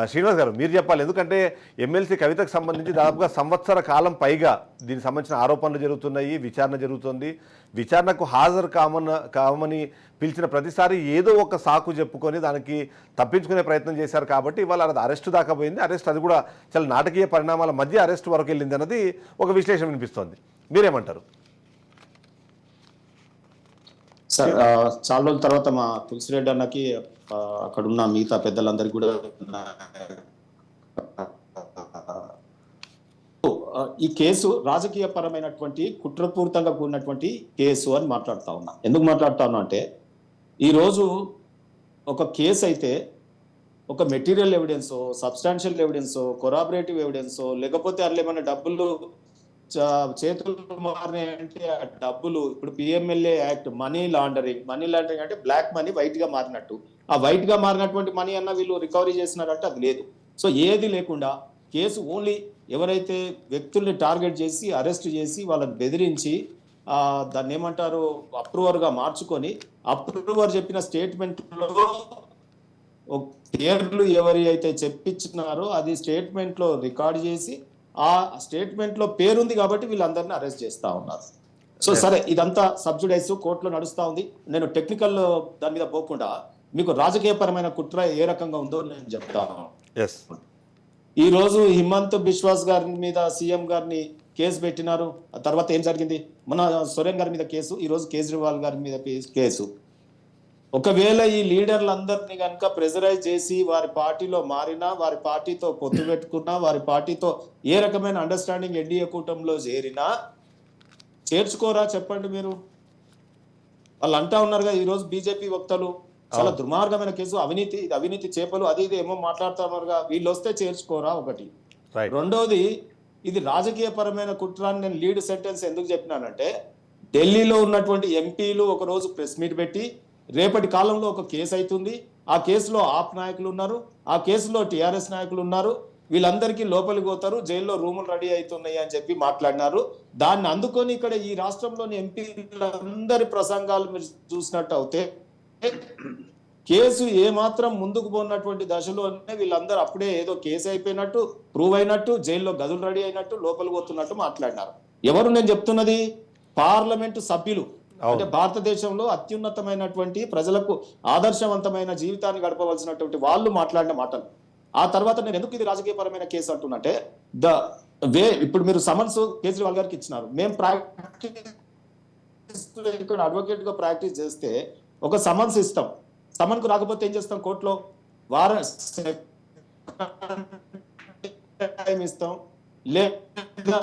శ్రీనివాస్ గారు మీరు చెప్పాలి. ఎందుకంటే ఎమ్మెల్సీ కవితకు సంబంధించి దాదాపుగా సంవత్సర కాలం పైగా దీనికి సంబంధించిన ఆరోపణలు జరుగుతున్నాయి, విచారణ జరుగుతుంది. విచారణకు హాజరు కామని పిలిచిన ప్రతిసారి ఏదో ఒక సాకు చెప్పుకొని దానికి తప్పించుకునే ప్రయత్నం చేశారు. కాబట్టి ఇవాళ అది అరెస్టు దాకా పోయింది. అరెస్ట్ అది కూడా చాలా నాటకీయ పరిణామాల మధ్య అరెస్ట్ వరకు వెళ్ళింది అన్నది ఒక విశ్లేషణ వినిపిస్తోంది. మీరేమంటారు? సార్ చాలా రోజుల తర్వాత మా తులసిరెడ్డి అన్నకి అక్కడ ఉన్న మిగతా పెద్దలందరికీ కూడా ఈ కేసు రాజకీయ పరమైనటువంటి కుట్రపూరితంగా కూడినటువంటి కేసు అని మాట్లాడుతా ఉన్నా. ఎందుకు మాట్లాడుతా ఉన్నా అంటే ఈరోజు ఒక కేసు అయితే ఒక మెటీరియల్ ఎవిడెన్సో, సబ్స్టాన్షియల్ ఎవిడెన్సో, కొరాబరేటివ్ ఎవిడెన్సో, లేకపోతే అందులో ఏమైనా డబ్బులు చేతులు మారినాయంటే ఆ డబ్బులు ఇప్పుడు పిఎంఎల్ఏ యాక్ట్ మనీ లాండరింగ్ అంటే బ్లాక్ మనీ వైట్ గా మారినట్టు, ఆ వైట్ గా మారినటువంటి మనీ అన్న వీళ్ళు రికవరీ చేసినారంటే అది లేదు. సో ఏది లేకుండా కేసు ఓన్లీ ఎవరైతే వ్యక్తుల్ని టార్గెట్ చేసి అరెస్ట్ చేసి వాళ్ళని బెదిరించి దాన్ని ఏమంటారు అప్రూవర్ గా మార్చుకొని అప్రూవర్ చెప్పిన స్టేట్మెంట్ లో పేర్లు ఎవరి అయితే చెప్పించినారో అది స్టేట్మెంట్ లో రికార్డ్ చేసి ఆ స్టేట్మెంట్ లో పేరుంది కాబట్టి వీళ్ళందరినీ అరెస్ట్ చేస్తా ఉన్నారు. సో సరే, ఇదంతా సబ్జుడైజ్ కోర్టులో నడుస్తా ఉంది. నేను టెక్నికల్ దాని మీద పోకుండా మీకు రాజకీయపరమైన కుట్ర ఏ రకంగా ఉందో నేను చెప్తాను. ఈ రోజు హిమంత్ బిశ్వాస్ గారి మీద సీఎం గారిని కేసు పెట్టినారు. ఆ తర్వాత ఏం జరిగింది? మన సోరెన్ గారి మీద కేసు, ఈ రోజు కేజ్రీవాల్ గారి మీద కేసు. ఒకవేళ ఈ లీడర్లందరినీ కనుక ప్రెజరైజ్ చేసి వారి పార్టీలో మారినా, వారి పార్టీతో పొత్తు పెట్టుకున్నా, వారి పార్టీతో ఏ రకమైన అండర్స్టాండింగ్ ఎన్డీఏ కూటమిలో చేరినా చేర్చుకోరా చెప్పండి మీరు? వాళ్ళు అంటా ఉన్నారుగా ఈరోజు బీజేపీ వక్తలు చాలా దుర్మార్గమైన కేసు, అవినీతి చేపలు అది ఇది ఏమో మాట్లాడుతా ఉన్నారుగా. వీళ్ళు వస్తే చేర్చుకోరా ఒకటి. రెండోది, ఇది రాజకీయ పరమైన కుట్రాన్ని నేను లీడ్ సెంటెన్స్ ఎందుకు చెప్పినానంటే ఢిల్లీలో ఉన్నటువంటి ఎంపీలు ఒక రోజు ప్రెస్ మీట్ పెట్టి రేపటి కాలంలో ఒక కేసు అవుతుంది, ఆ కేసులో ఆప్ నాయకులు ఉన్నారు, ఆ కేసులో టిఆర్ఎస్ నాయకులు ఉన్నారు, వీళ్ళందరికీ లోపలికి పోతారు, జైల్లో రూములు రెడీ అవుతున్నాయి అని చెప్పి మాట్లాడినారు. దాన్ని అందుకొని ఇక్కడ ఈ రాష్ట్రంలోని ఎంపీలందరి ప్రసంగాలు మీరు చూసినట్టు అయితే కేసు ఏమాత్రం ముందుకు పోయినటువంటి దశలోనే వీళ్ళందరూ అప్పుడే ఏదో కేసు అయిపోయినట్టు, ప్రూవ్ అయినట్టు, జైల్లో గదులు రెడీ అయినట్టు, లోపలికి పోతున్నట్టు మాట్లాడినారు. ఎవరు నేను చెప్తున్నది? పార్లమెంటు సభ్యులు. అంటే భారతదేశంలో అత్యున్నతమైనటువంటి ప్రజలకు ఆదర్శవంతమైన జీవితాన్ని గడపవలసినటువంటి వాళ్ళు మాట్లాడిన మాటలు. ఆ తర్వాత నేను ఎందుకు ఇది రాజకీయపరమైన కేసు అంటున్నట్టే ఇప్పుడు మీరు సమన్స్ కేజ్రీవాల్ గారికి ఇచ్చినారు. మేము ఇక్కడ అడ్వకేట్ గా ప్రాక్టీస్ చేస్తే ఒక సమన్స్ ఇస్తాం, సమన్ కు రాకపోతే ఏం చేస్తాం? కోర్టులో టైం ఇస్తాం, లేదా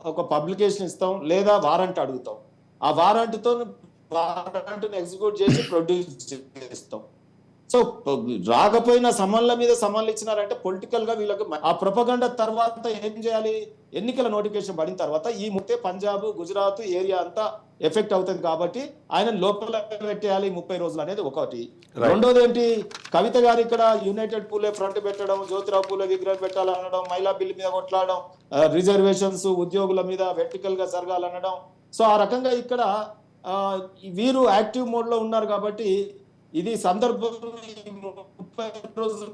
ఒక పబ్లికేషన్ ఇస్తాం, లేదా వారెంట్ అడుగుతాం. ఆ వారెంట్తో వారెంట్ని ఎగ్జిక్యూట్ చేసి ప్రొడ్యూస్ చేస్తాం. సో రాకపోయిన సమన్ల మీద సమన్లు ఇచ్చినారంటే పొలిటికల్ గా వీళ్ళకి ఆ ప్రొపగండా తర్వాత ఏం చేయాలి? ఎన్నికల నోటిఫికేషన్ పడిన తర్వాత ఈ ముట్టే పంజాబ్, గుజరాత్ ఏరియా అంతా ఎఫెక్ట్ అవుతుంది కాబట్టి ఆయన లోపల పెట్టేయాలి 30 రోజులు అనేది ఒకటి. రెండోది ఏంటి? కవిత గారు ఇక్కడ యునైటెడ్ పూలే ఫ్రంట్ పెట్టడం, జ్యోతిరావు పూలే విగ్రహం పెట్టాలనడం, మహిళా బిల్ మీద కొట్లాడడం, రిజర్వేషన్స్ ఉద్యోగుల మీద వెర్టికల్ గా జరగాలనడం. సో ఆ రకంగా ఇక్కడ వీరు యాక్టివ్ మోడ్ లో ఉన్నారు కాబట్టి ఇది సందర్భం 30 రోజులు